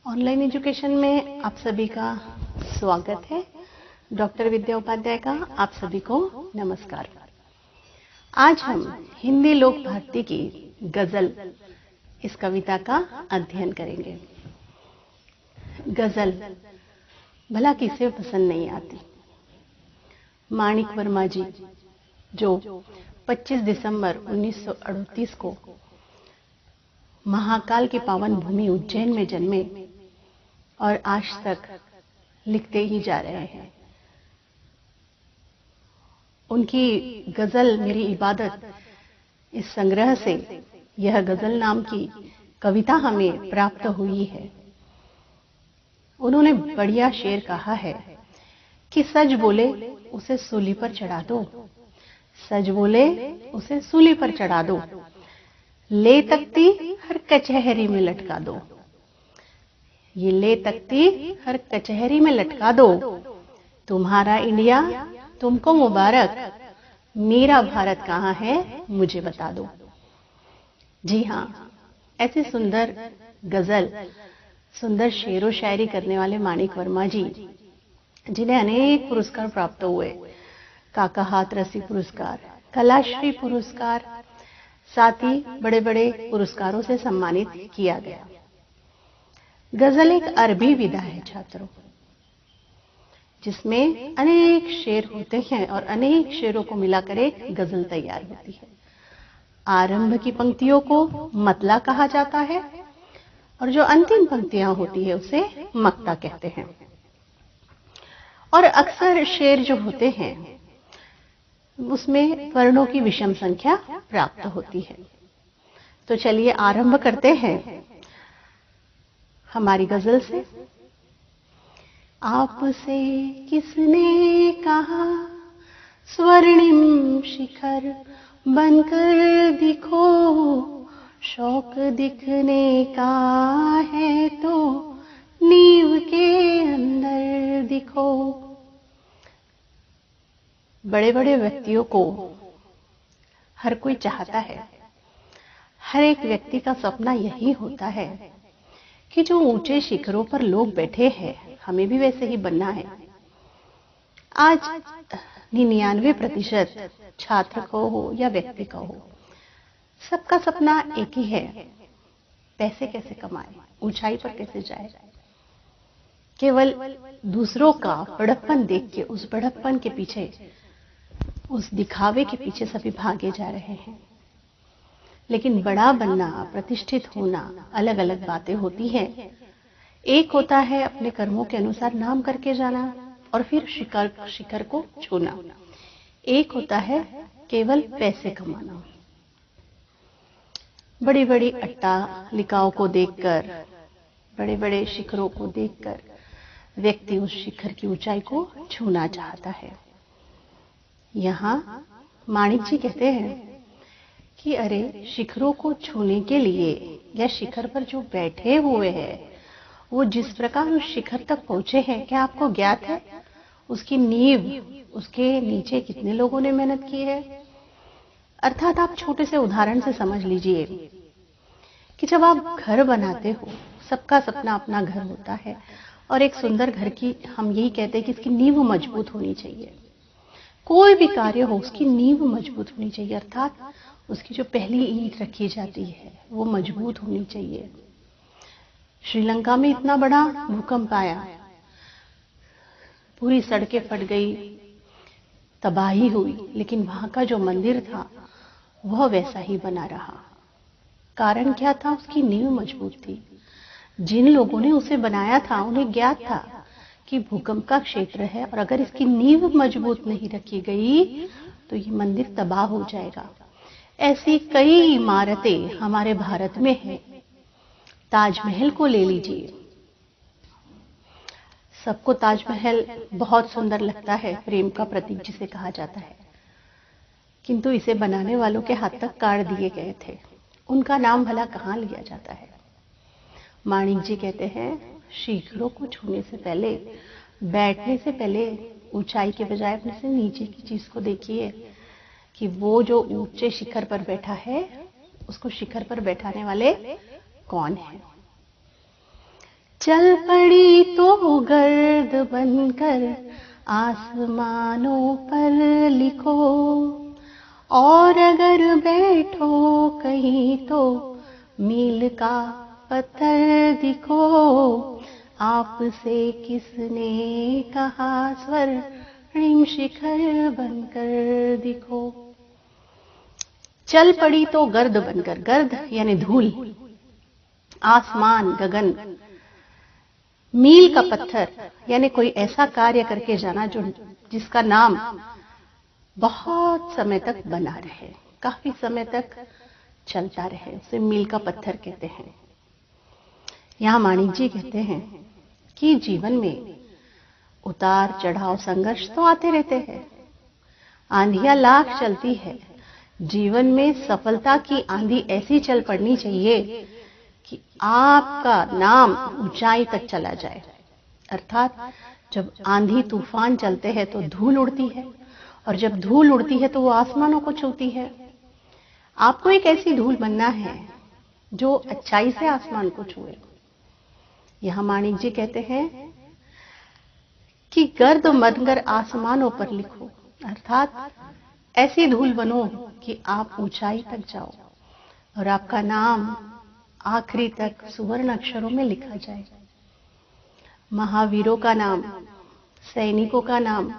Online education में आप सभी का स्वागत है। डॉक्टर विद्या उपाध्याय का आप सभी को नमस्कार। आज हम हिंदी लोक भारती की गजल इस कविता का अध्ययन करेंगे। गजल भला किसे पसंद नहीं आती। माणिक वर्मा जी जो 25 दिसंबर 1938 को महाकाल की पावन भूमि उज्जैन में जन्मे और आज तक लिखते ही जा रहे हैं। उनकी गजल मेरी इबादत इस संग्रह से यह गजल नाम की कविता हमें प्राप्त हुई है। उन्होंने बढ़िया शेर कहा है कि सच बोले उसे सूली पर चढ़ा दो, सच बोले उसे सूली पर चढ़ा दो, ले तख्ती हर कचहरी में लटका दो। ये ले तख्ती हर कचहरी में लटका दो। तुम्हारा इंडिया तुमको मुबारक, मेरा भारत कहाँ है मुझे बता दो। जी हाँ, ऐसी सुंदर गजल, सुंदर शेरो शायरी करने वाले माणिक वर्मा जी, जिन्हें अनेक पुरस्कार प्राप्त हुए, काका हाथरसी पुरस्कार, कलाश्री पुरस्कार, साथ ही बड़े बड़े पुरस्कारों से सम्मानित किया गया। गजल एक अरबी विधा है छात्रों, जिसमें अनेक शेर होते हैं और अनेक शेरों को मिलाकर एक गजल तैयार होती है। आरंभ की पंक्तियों को मतला कहा जाता है और जो अंतिम पंक्तियां होती है उसे मक्ता कहते हैं। और अक्सर शेर जो होते हैं उसमें वर्णों की विषम संख्या प्राप्त होती है। तो चलिए आरंभ करते हैं हमारी गजल से। आपसे किसने कहा स्वर्णिम शिखर बनकर दिखो, शौक दिखने का है तो नींव के अंदर दिखो। बड़े बड़े व्यक्तियों को हर कोई चाहता है, हर एक व्यक्ति का सपना यही होता है कि जो ऊंचे शिखरों पर लोग बैठे हैं हमें भी वैसे ही बनना है। आज 99% छात्र को हो या व्यक्ति का हो, सबका सपना एक ही है, पैसे कैसे कमाए, ऊंचाई पर कैसे जाए। केवल दूसरों का बड़प्पन देख के उस बड़प्पन के पीछे, उस दिखावे के पीछे सभी भागे जा रहे हैं। लेकिन बड़ा बनना, प्रतिष्ठित होना अलग अलग बातें होती हैं। एक होता है अपने कर्मों के अनुसार नाम करके जाना और फिर शिखर को छूना। एक होता है केवल पैसे कमाना। बड़ी बड़ी अट्टालिकाओं को देखकर, बड़े बड़े शिखरों को देखकर व्यक्ति उस शिखर की ऊंचाई को छूना चाहता है। यहाँ माणिक जी कहते हैं कि अरे शिखरों को छूने के लिए या शिखर पर जो बैठे हुए हैं वो जिस प्रकार उस शिखर तक पहुंचे हैं, क्या आपको ज्ञात है उसकी नींव, उसके नीचे कितने लोगों ने मेहनत की है। अर्थात आप छोटे से उदाहरण से समझ लीजिए कि जब आप घर बनाते हो, सबका सपना अपना घर होता है और एक सुंदर घर की हम यही कहते हैं कि इसकी नींव मजबूत होनी चाहिए। कोई भी कार्य हो उसकी नींव मजबूत होनी चाहिए, अर्थात उसकी जो पहली ईंट रखी जाती है वो मजबूत होनी चाहिए। श्रीलंका में इतना बड़ा भूकंप आया, पूरी सड़कें फट गई, तबाही हुई, लेकिन वहां का जो मंदिर था वह वैसा ही बना रहा। कारण क्या था? उसकी नींव मजबूत थी। जिन लोगों ने उसे बनाया था उन्हें ज्ञात था कि भूकंप का क्षेत्र है और अगर इसकी नींव मजबूत नहीं रखी गई तो ये मंदिर तबाह हो जाएगा। ऐसी कई इमारतें हमारे भारत में हैं। ताजमहल को ले लीजिए, सबको ताजमहल बहुत सुंदर लगता है, प्रेम का प्रतीक जिसे कहा जाता है, किंतु इसे बनाने वालों के हाथ तक काट दिए गए थे। उनका नाम भला कहाँ लिया जाता है। माणिक जी कहते हैं शिखरों को छूने से पहले, बैठने से पहले ऊंचाई के बजाय अपने से नीचे की चीज को देखिए कि वो जो ऊंचे शिखर पर बैठा है उसको शिखर पर बैठाने वाले कौन है। चल पड़ी तो गर्द बनकर आसमानों पर लिखो, और अगर बैठो कहीं तो मील का पत्थर दिखो, आपसे किसने कहा स्वर्णिम शिखर बनकर दिखो। चल पड़ी तो गर्द बनकर, गर्द यानी धूल, आसमान गगन, मील का पत्थर यानी कोई ऐसा कार्य करके जाना जो जिसका नाम बहुत समय तक बना रहे, काफी समय तक चलता रहे, उसे मील का पत्थर कहते हैं। यहां माणिक जी कहते हैं कि जीवन में उतार चढ़ाव संघर्ष तो आते रहते हैं, आंधियां लाख चलती है, जीवन में सफलता की आंधी ऐसी चल पड़नी चाहिए कि आपका नाम ऊंचाई तक चला जाए। अर्थात जब आंधी तूफान चलते हैं तो धूल उड़ती है, और जब धूल उड़ती है तो वो आसमानों को छूती है। आपको एक ऐसी धूल बनना है जो अच्छाई से आसमान को छुए। यहां माणिक जी कहते हैं कि गर्द बनकर आसमानों पर लिखो, अर्थात ऐसी धूल बनो कि आप ऊंचाई तक जाओ और आपका नाम आखिरी तक सुवर्ण अक्षरों में लिखा जाए। महावीरों का नाम, सैनिकों का नाम,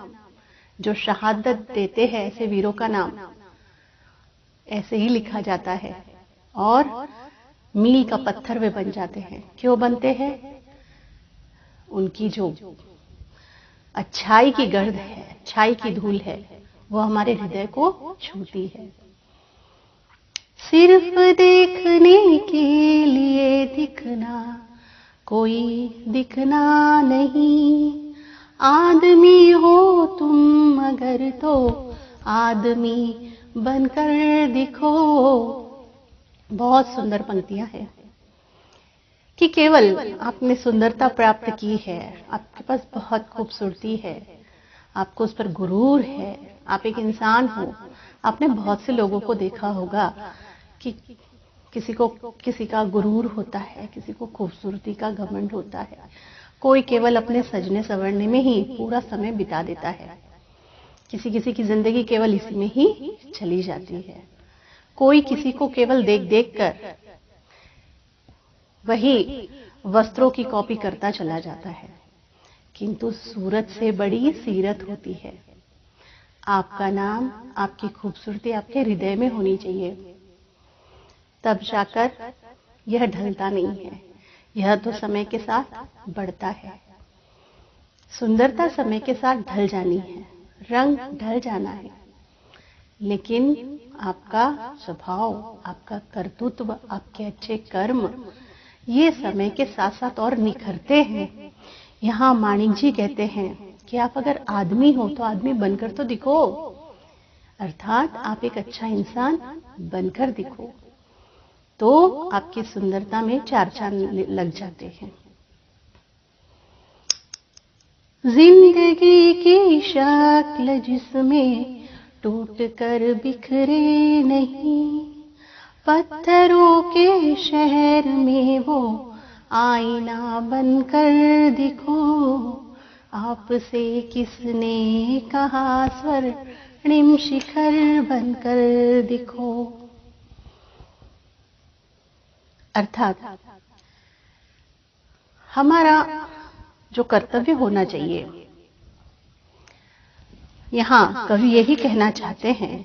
जो शहादत देते हैं, ऐसे वीरों का नाम ऐसे ही लिखा जाता है और मील का पत्थर वे बन जाते हैं। क्यों बनते हैं? उनकी जो अच्छाई की गर्द है, अच्छाई की धूल है, वो हमारे हृदय को छूती है। सिर्फ देखने के लिए दिखना कोई दिखना नहीं, आदमी हो तुम अगर तो आदमी बनकर दिखो। बहुत सुंदर पंक्तियां हैं कि केवल आपने सुंदरता प्राप्त की है, आपके पास बहुत खूबसूरती है, आपको उस पर गुरूर है, आप एक इंसान हो। आपने बहुत से लोगों को देखा होगा कि किसी का गुरूर होता है, किसी को खूबसूरती का घमंड होता है, कोई केवल अपने सजने संवरने में ही पूरा समय बिता देता है, किसी किसी की जिंदगी केवल इसी में ही चली जाती है, कोई किसी को केवल देख देख कर वही वस्त्रों की कॉपी करता चला जाता है। किंतु सूरत से बड़ी सीरत होती है। आपका नाम, आपकी खूबसूरती आपके हृदय में होनी चाहिए, तब जाकर यह ढलता नहीं है। यह तो समय के साथ बढ़ता है। सुंदरता समय के साथ ढल जानी है, रंग ढल जाना है, लेकिन आपका स्वभाव, आपका कर्तृत्व, आपके अच्छे कर्म, ये समय के साथ साथ और निखरते हैं। यहाँ माणिक जी कहते हैं कि आप अगर आदमी हो तो आदमी बनकर तो दिखो, अर्थात आप एक अच्छा इंसान बनकर दिखो, तो आपकी सुंदरता में चार चांद लग जाते हैं। जिंदगी की शक्ल जिसमें टूट कर बिखरे नहीं, पत्थरों के शहर में वो आईना बनकर दिखो, आपसे किसने कहा स्वर्णिम शिखर बनकर दिखो। अर्थात हमारा जो कर्तव्य होना चाहिए, यहाँ कवि यही कहना चाहते हैं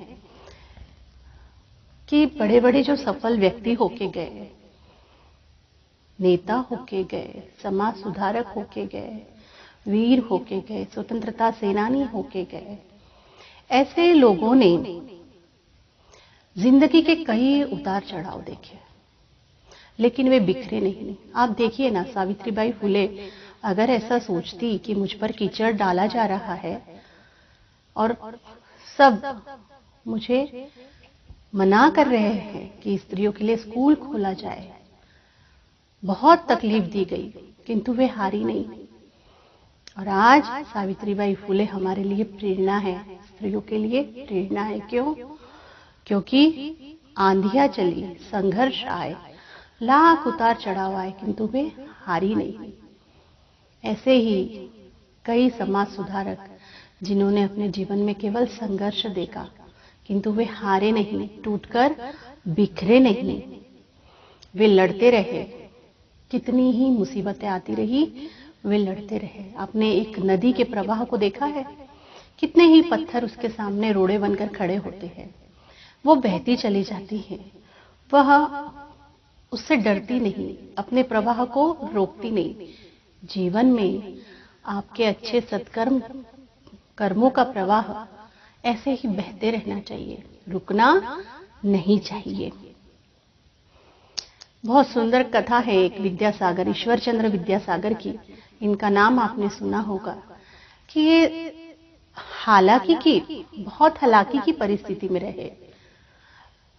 कि बड़े बड़े जो सफल व्यक्ति होके गए, नेता होके गए, समाज सुधारक होके गए, वीर होके गए, स्वतंत्रता सेनानी होके गए, ऐसे लोगों ने जिंदगी के कई उतार चढ़ाव देखे, लेकिन वे बिखरे नहीं। आप देखिए ना, सावित्रीबाई फुले अगर ऐसा सोचती कि मुझ पर कीचड़ डाला जा रहा है और सब मुझे मना कर रहे हैं कि स्त्रियों के लिए स्कूल खोला जाए, बहुत तकलीफ दी गई, किंतु वे हारी नहीं। और आज सावित्रीबाई फुले हमारे लिए प्रेरणा है, स्त्रियों के लिए प्रेरणा है। क्यों? क्योंकि आंधियां चली, संघर्ष आए, लाख उतार चढ़ाव आए, किंतु वे हारी नहीं। ऐसे ही कई समाज सुधारक जिन्होंने अपने जीवन में केवल संघर्ष देखा, किंतु वे हारे नहीं, टूटकर बिखरे नहीं, वे लड़ते रहे। कितनी ही मुसीबतें आती रही, वे लड़ते रहे। आपने एक नदी के प्रवाह को देखा है, कितने ही पत्थर उसके सामने रोड़े बनकर खड़े होते हैं, वो बहती चली जाती है, वह उससे डरती नहीं, अपने प्रवाह को रोकती नहीं। जीवन में आपके अच्छे सत्कर्म कर्मों का प्रवाह ऐसे ही बहते रहना चाहिए, रुकना नहीं चाहिए। बहुत सुंदर कथा है एक विद्यासागर, ईश्वर चंद्र विद्यासागर की। इनका नाम आपने सुना होगा कि ये बहुत हालाकी की परिस्थिति में रहे।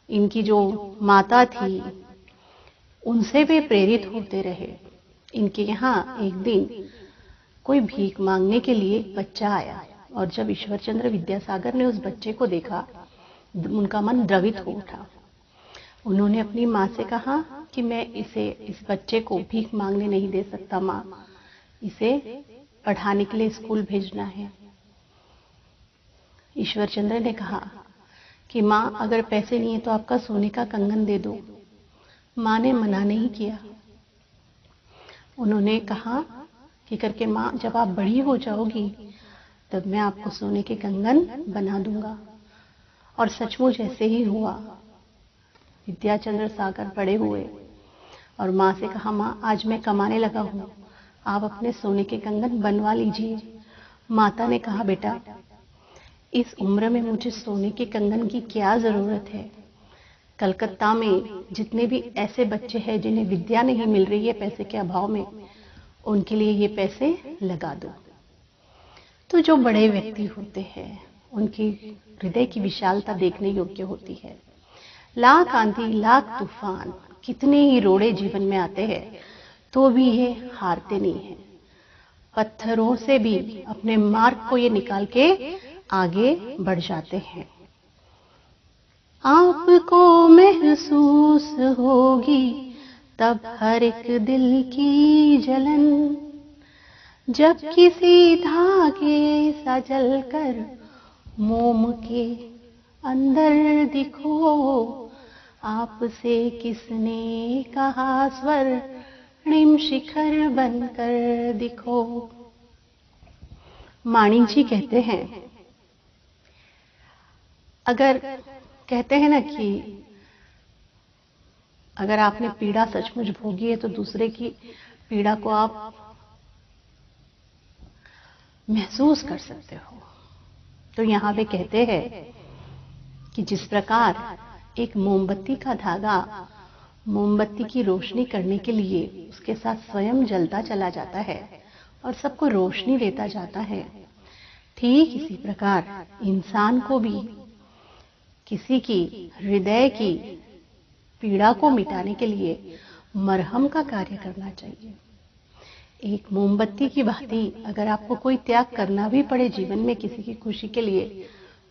इनकी जो माता थी उनसे वे प्रेरित होते रहे। इनके यहाँ एक दिन कोई भीख मांगने के लिए बच्चा आया, और जब ईश्वर चंद्र विद्यासागर ने उस बच्चे को देखा, उनका मन द्रवित हो उठा। उन्होंने अपनी माँ से कहा कि मैं इस बच्चे को भीख मांगने नहीं दे सकता माँ, इसे पढ़ाने के लिए स्कूल भेजना है। ईश्वर चंद्र ने कहा कि माँ, अगर पैसे नहीं है तो आपका सोने का कंगन दे दो। माँ ने मना नहीं किया। उन्होंने कहा कि करके माँ, जब आप बड़ी हो जाओगी तब मैं आपको सोने के कंगन बना दूंगा। और सचमुच ऐसे ही हुआ। विद्याचंद्र सागर बड़े हुए और माँ से कहा, माँ आज मैं कमाने लगा हूँ, आप अपने सोने के कंगन बनवा लीजिए। माता ने कहा, बेटा इस उम्र में मुझे सोने के कंगन की क्या जरूरत है। कलकत्ता में जितने भी ऐसे बच्चे हैं जिन्हें विद्या नहीं मिल रही है पैसे के अभाव में, उनके लिए ये पैसे लगा दो। तो जो बड़े व्यक्ति होते हैं उनकी हृदय की विशालता देखने योग्य होती है। लाख आंधी, लाख तूफान, कितने ही रोड़े जीवन में आते हैं तो भी ये हारते नहीं हैं। पत्थरों से भी अपने मार्ग को ये निकाल के आगे बढ़ जाते हैं। आपको महसूस होगी तब हर एक दिल की जलन, जब किसी धागे सा जल कर मोम के अंदर दिखो। आपसे किसने कहा स्वर्णिम शिखर बनकर दिखो। माणिक जी कहते हैं, अगर कहते हैं ना कि अगर आपने पीड़ा सचमुच भोगी है तो दूसरे की पीड़ा को आप महसूस कर सकते हो। तो यहां वे कहते हैं कि जिस प्रकार एक मोमबत्ती का धागा मोमबत्ती की रोशनी करने के लिए उसके साथ स्वयं जलता चला जाता है और सबको रोशनी देता जाता है, ठीक इसी प्रकार इंसान को भी किसी की हृदय की पीड़ा को मिटाने के लिए मरहम का कार्य करना चाहिए। एक मोमबत्ती की भांति अगर आपको कोई त्याग करना भी पड़े जीवन में किसी की खुशी के लिए,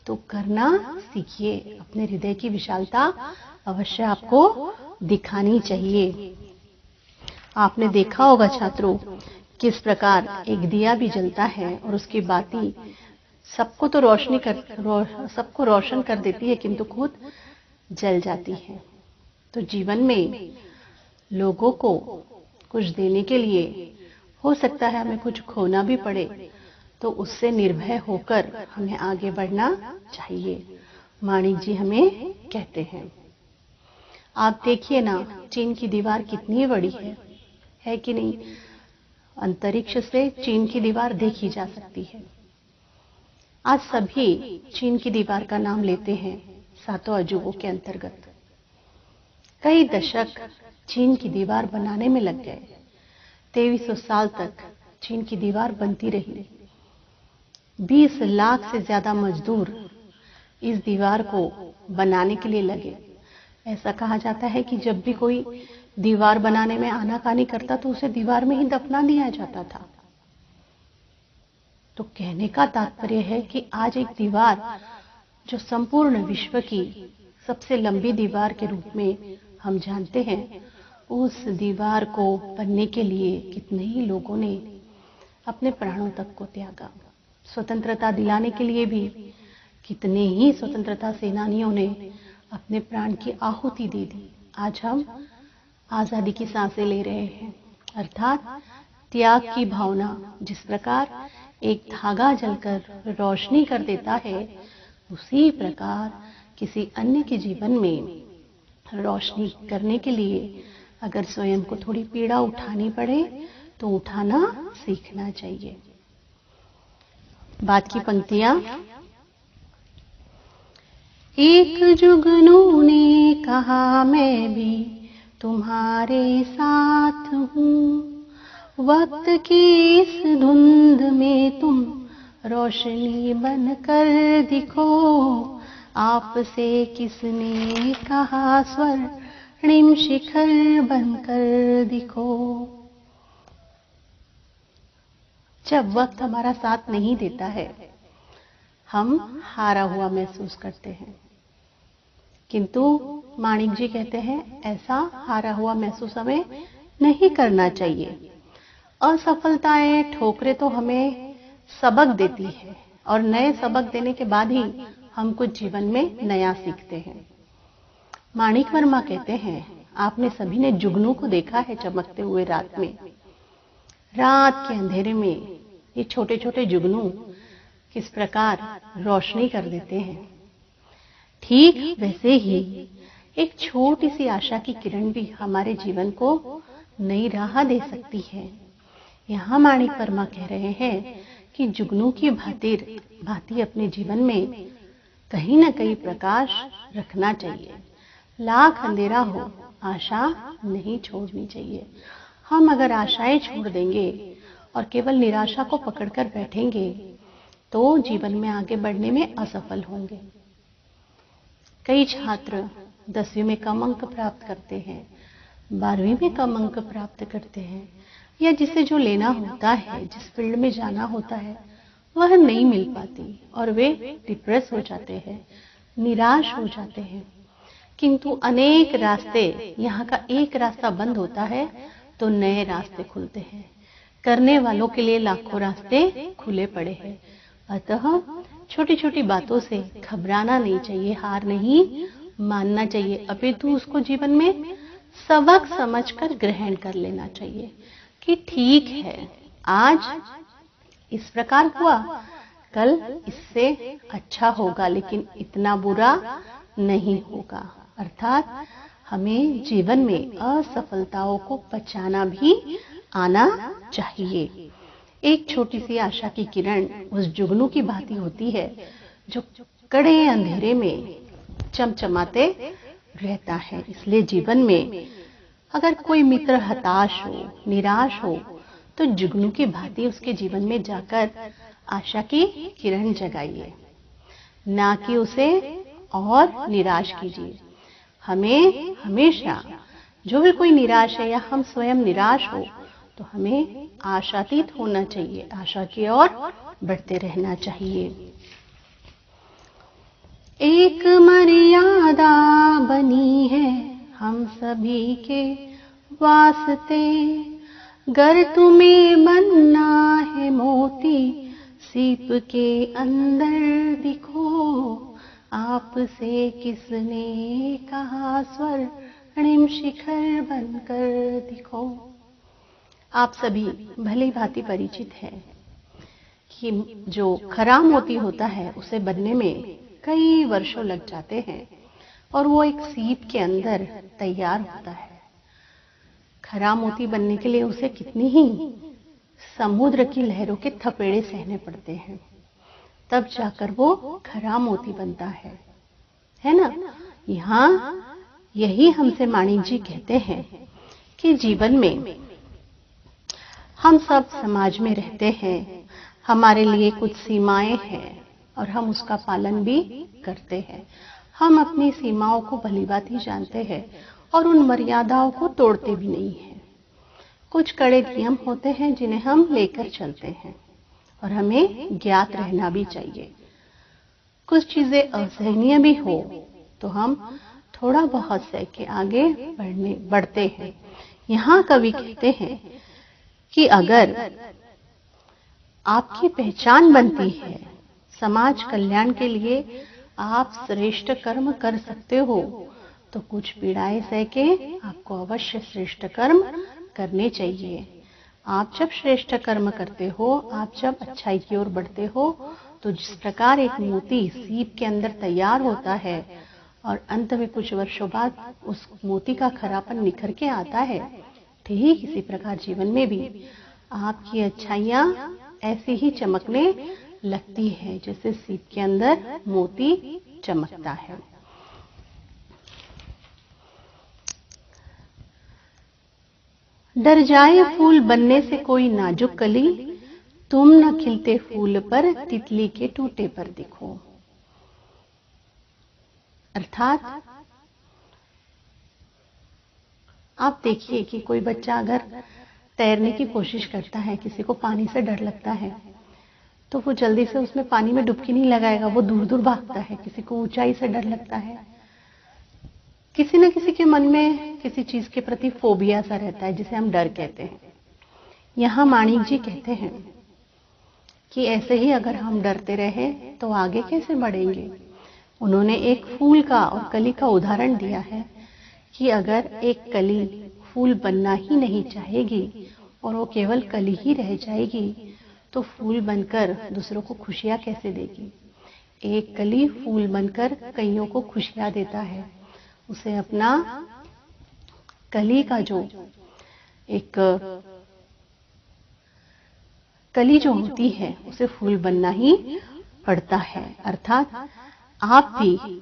तो करना सीखिए। अपने हृदय की विशालता अवश्य आपको दिखानी चाहिए। आपने देखा होगा छात्रों, किस प्रकार एक दिया भी जलता है और उसकी बाती सबको तो सबको रोशन कर देती है, किंतु खुद जल जाती है। तो जीवन में लोगों को कुछ देने के लिए हो सकता है हमें कुछ खोना भी पड़े, तो उससे निर्भय होकर हमें आगे बढ़ना चाहिए, माणिक जी हमें कहते हैं। आप देखिए ना, चीन की दीवार कितनी बड़ी है कि नहीं। अंतरिक्ष से चीन की दीवार देखी जा सकती है। आज सभी चीन की दीवार का नाम लेते हैं सातों अजूबों के अंतर्गत। कई दशक चीन की दीवार बनाने में लग गए। 2300 साल तक चीन की दीवार बनती रही। 20 लाख से ज्यादा मजदूर इस दीवार को बनाने के लिए लगे। ऐसा कहा जाता है कि जब भी कोई दीवार बनाने में आनाकानी करता तो उसे दीवार में ही दफना दिया जाता था। तो कहने का तात्पर्य है कि आज एक दीवार जो संपूर्ण विश्व की सबसे लंबी दीवार के रूप में हम जानते हैं, उस दीवार को बनने के लिए कितने ही लोगों ने अपने प्राणों तक को त्यागा। स्वतंत्रता दिलाने के लिए भी कितने ही स्वतंत्रता सेनानियों ने अपने प्राण की आहुति दे दी। आज हम आजादी की सांसें ले रहे हैं। अर्थात त्याग की भावना जिस प्रकार एक धागा जलकर रोशनी कर देता है, उसी प्रकार किसी अन्य के जीवन में रोशनी करने के लिए अगर स्वयं को थोड़ी पीड़ा उठानी पड़े तो उठाना सीखना चाहिए। बात की पंक्तियां। एक जुगनू ने कहा मैं भी तुम्हारे साथ हूँ, वक्त की इस धुंध में तुम रोशनी बनकर दिखो, आपसे किसने कहा स्वर्णिम शिखर बनकर दिखो। जब वक्त हमारा साथ नहीं देता है, हम हारा हुआ महसूस करते हैं, किंतु माणिक जी कहते हैं ऐसा हारा हुआ महसूस हमें नहीं करना चाहिए। असफलताएं, ठोकरें तो हमें सबक देती है और नए सबक देने के बाद ही हम कुछ जीवन में नया सीखते हैं। माणिक वर्मा कहते हैं, आपने सभी ने जुगनू को देखा है चमकते हुए रात में। रात के अंधेरे में ये छोटे छोटे जुगनू किस प्रकार रोशनी कर देते हैं। ठीक वैसे ही एक छोटी सी आशा की किरण भी हमारे जीवन को नई राह दे सकती है। यहाँ माणिक वर्मा कह रहे हैं कि जुगनू की भांति अपने जीवन में कहीं न कहीं प्रकाश रखना चाहिए। लाख अंधेरा हो, आशा नहीं छोड़नी चाहिए। हम अगर आशाएं छोड़ देंगे और केवल निराशा को पकड़कर बैठेंगे तो जीवन में आगे बढ़ने में असफल होंगे। कई छात्र 10वीं में कम अंक प्राप्त करते हैं, 12वीं में कम अंक प्राप्त करते हैं, या जिसे जो लेना होता है, जिस फील्ड में जाना होता है, वह नहीं मिल पाती और वे डिप्रेस हो जाते हैं, निराश हो जाते हैं। किंतु अनेक रास्ते, यहाँ का एक रास्ता बंद होता है तो नए रास्ते खुलते हैं। करने वालों के लिए लाखों रास्ते खुले पड़े हैं। अतः छोटी छोटी बातों से घबराना नहीं चाहिए, हार नहीं मानना चाहिए, अपितु उसको जीवन में सबक समझकर ग्रहण कर लेना चाहिए कि ठीक है, आज इस प्रकार हुआ, कल इससे अच्छा होगा, लेकिन इतना बुरा नहीं होगा। अर्थात हमें जीवन में असफलताओं को पचाना भी आना चाहिए। एक छोटी सी आशा की किरण उस जुगनू की भांति होती है जो कड़े अंधेरे में चमचमाते रहता है। इसलिए जीवन में अगर कोई मित्र हताश हो, निराश हो, तो जुगनू की भांति उसके जीवन में जाकर आशा की किरण जगाइए, ना कि उसे और निराश कीजिए। हमें हमेशा जो भी कोई निराश है या हम स्वयं निराश हो तो हमें आशातीत होना चाहिए, आशा की ओर बढ़ते रहना चाहिए। एक मर्यादा बनी है हम सभी के वास्ते, गर तुम्हें बनना है मोती सीप के अंदर दिखो, आपसे किसने कहा स्वर्णिम शिखर बनकर दिखो। आप सभी भली भांति परिचित हैं कि जो खरा मोती होता है उसे बनने में कई वर्षों लग जाते हैं और वो एक सीप के अंदर तैयार होता है। खरा मोती बनने के लिए उसे कितनी ही समुद्र की लहरों के थपेड़े सहने पड़ते हैं, तब जाकर वो खरा मोती बनता है ना। यहाँ यही हमसे माणिक जी कहते हैं कि जीवन में हम सब समाज में रहते हैं, हमारे लिए कुछ सीमाएं हैं और हम उसका पालन भी करते हैं। हम अपनी सीमाओं को भलीभांति जानते हैं और उन मर्यादाओं को तोड़ते भी नहीं हैं। कुछ कड़े नियम होते हैं जिन्हें हम लेकर चलते हैं और हमें ज्ञात रहना भी चाहिए। कुछ चीजें असहनीय भी हो तो हम थोड़ा बहुत सह के आगे बढ़ते हैं। यहाँ कवि कहते हैं कि अगर आपकी पहचान बनती है। समाज कल्याण के लिए आप श्रेष्ठ कर्म कर सकते हो, तो कुछ पीड़ाएं सह के आपको अवश्य श्रेष्ठ कर्म करने चाहिए। आप जब श्रेष्ठ कर्म करते हो, आप जब अच्छाई की ओर बढ़ते हो, तो जिस प्रकार एक मोती सीप के अंदर तैयार होता है और अंत में कुछ वर्षों बाद उस मोती का खरापन निखर के आता है, ठीक इसी प्रकार जीवन में भी आपकी अच्छाइयाँ ऐसे ही चमकने लगती है जैसे सीप के अंदर मोती चमकता है। डर जाए फूल बनने से कोई नाजुक कली, तुम न खिलते फूल पर तितली के टूटे पर दिखो। अर्थात आप देखिए कि कोई बच्चा अगर तैरने की कोशिश करता है, किसी को पानी से डर लगता है, तो वो जल्दी से उसमें पानी में डुबकी नहीं लगाएगा, वो दूर दूर भागता है। किसी को ऊंचाई से डर लगता है, किसी न किसी के मन में किसी चीज के प्रति फोबिया सा रहता है, जिसे हम डर कहते हैं। यहाँ माणिक जी कहते हैं कि ऐसे ही अगर हम डरते रहे तो आगे कैसे बढ़ेंगे। उन्होंने एक फूल का और कली का उदाहरण दिया है कि अगर एक कली फूल बनना ही नहीं चाहेगी और वो केवल कली ही रह जाएगी, तो फूल बनकर दूसरों को खुशियां कैसे देगी। एक कली फूल बनकर कईयों को खुशियां देता है, उसे अपना कली का जो एक कली जो होती है उसे फूल बनना ही पड़ता है। अर्थात आप भी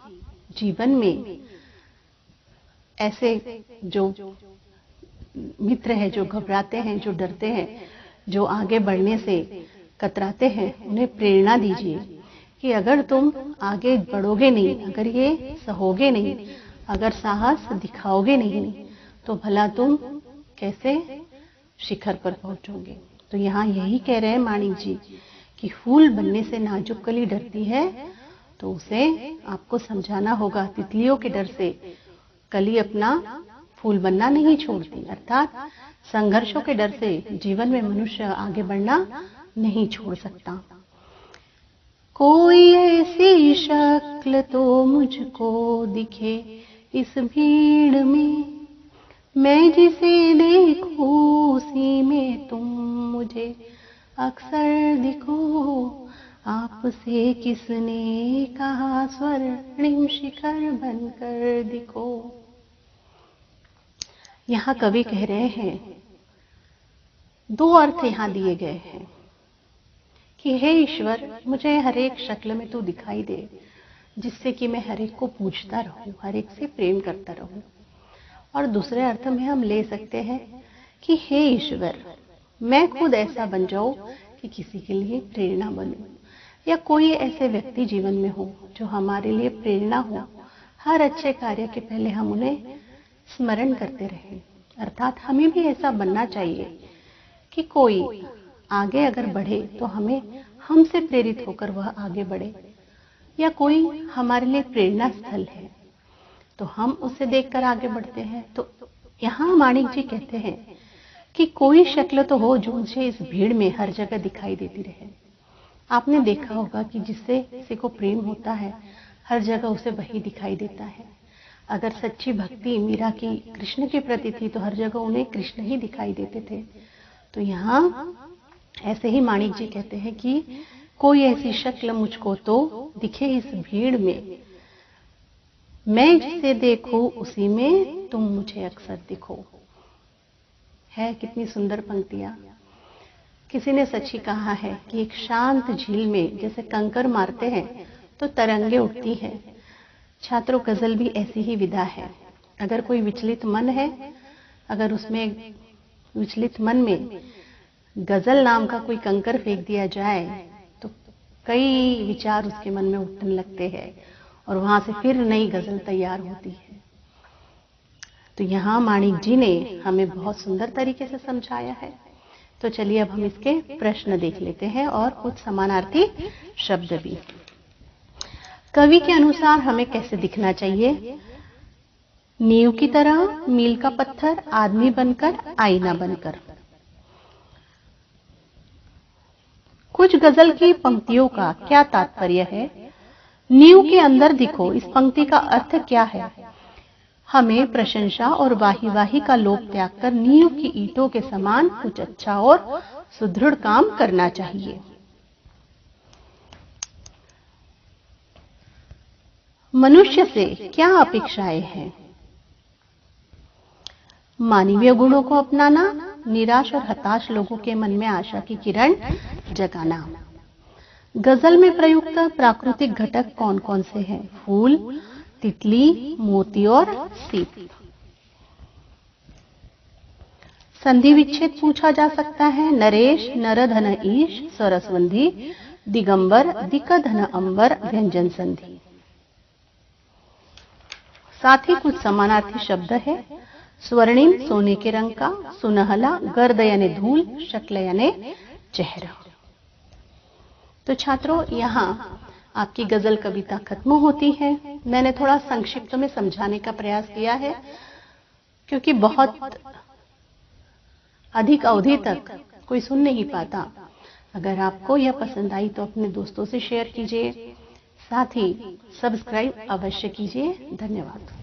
जीवन में ऐसे जो मित्र हैं, जो घबराते हैं, जो डरते हैं, जो आगे बढ़ने से कतराते हैं, उन्हें प्रेरणा दीजिए कि अगर तुम आगे बढ़ोगे नहीं, अगर ये सहोगे नहीं, अगर साहस दिखाओगे नहीं, तो भला तुम कैसे शिखर पर पहुंचोगे। तो यहाँ यही कह रहे हैं माणिक जी कि फूल बनने से नाजुक कली डरती है, तो उसे आपको समझाना होगा। तितलियों के डर से कली अपना फूल बनना नहीं छोड़ती। अर्थात संघर्षों के डर से जीवन में मनुष्य आगे बढ़ना नहीं छोड़ सकता। कोई ऐसी शक्ल तो मुझको दिखे इस भीड़ में, मैं जिसे देखूं उसी में तुम मुझे अक्सर दिखो। आपसे किसने कहा स्वर्णिम शिखर बनकर दिखो। यहाँ कवि कह रहे हैं, दो अर्थ यहाँ दिए गए हैं कि हे ईश्वर, मुझे हर एक शक्ल में तू दिखाई दे, जिससे कि मैं हर एक को पूजता रहूं, हर एक से प्रेम करता रहूं। और दूसरे अर्थ में हम ले सकते हैं कि हे ईश्वर, मैं खुद ऐसा बन जाऊं कि किसी के लिए प्रेरणा बनूं, या कोई ऐसे व्यक्ति जीवन में हो जो हमारे लिए प्रेरणा हो। हर अच्छे कार्य के पहले हम उन्हें स्मरण करते रहें। अर्थात हमें भी ऐसा बनना चाहिए कि कोई आगे अगर बढ़े तो हमें हमसे प्रेरित होकर वह आगे बढ़े, या कोई हमारे लिए प्रेरणा स्थल है तो हम उसे देखकर आगे बढ़ते हैं। तो यहाँ माणिक जी कहते हैं कि कोई शक्ल तो हो जो मुझे इस भीड़ में हर जगह दिखाई देती रहे। आपने देखा होगा कि जिससे किसी को प्रेम होता है, हर जगह उसे वही दिखाई देता है। अगर सच्ची भक्ति मीरा की कृष्ण के प्रति थी तो हर जगह उन्हें कृष्ण ही दिखाई देते थे। तो यहाँ ऐसे ही माणिक जी कहते हैं कि कोई ऐसी शक्ल मुझको तो दिखे इस भीड़ में, मैं जिसे देखूं उसी में तुम मुझे अक्सर दिखो। है कितनी सुंदर पंक्तियां। किसी ने सच ही कहा है कि एक शांत झील में जैसे कंकर मारते हैं तो तरंगे उठती हैं। छात्रों, गजल भी ऐसी ही विधा है। अगर कोई विचलित मन है, अगर उसमें विचलित मन में गजल नाम का कोई कंकर फेंक दिया जाए तो कई विचार उसके मन में उठने लगते हैं और वहां से फिर नई गजल तैयार होती है। तो यहाँ माणिक जी ने हमें बहुत सुंदर तरीके से समझाया है। तो चलिए अब हम इसके प्रश्न देख लेते हैं और कुछ समानार्थी शब्द भी। कवि के अनुसार हमें कैसे दिखना चाहिए? नींव की तरह, मील का पत्थर, आदमी बनकर, आईना बनकर। कुछ गजल की पंक्तियों का क्या तात्पर्य है? नींव के अंदर दिखो, इस पंक्ति का अर्थ क्या है? हमें प्रशंसा और वाही का लोभ त्याग कर नींव की ईंटों के समान कुछ अच्छा और सुदृढ़ काम करना चाहिए। मनुष्य से क्या अपेक्षाएं हैं? मानवीय गुणों को अपनाना, निराश और हताश लोगों के मन में आशा की किरण जगाना। गजल में प्रयुक्त प्राकृतिक घटक कौन कौन से हैं? फूल, तितली, मोती और सीप। संधि विच्छेद पूछा जा सकता है। नरेश, नर धन ईश, सरसवंधी, दिगंबर, दिक धन अंबर, व्यंजन संधि। साथ ही कुछ समानार्थी शब्द है। स्वर्णिम सोने के रंग का, सुनहला गर्द यानी धूल, शक्ल यानी चेहरा। तो छात्रों, यहाँ आपकी गजल कविता खत्म होती है। मैंने थोड़ा संक्षिप्त में समझाने का प्रयास किया है क्योंकि बहुत अधिक अवधि तक कोई सुन नहीं पाता। अगर आपको यह पसंद आई तो अपने दोस्तों से शेयर कीजिए, साथ ही सब्सक्राइब अवश्य कीजिए। धन्यवाद।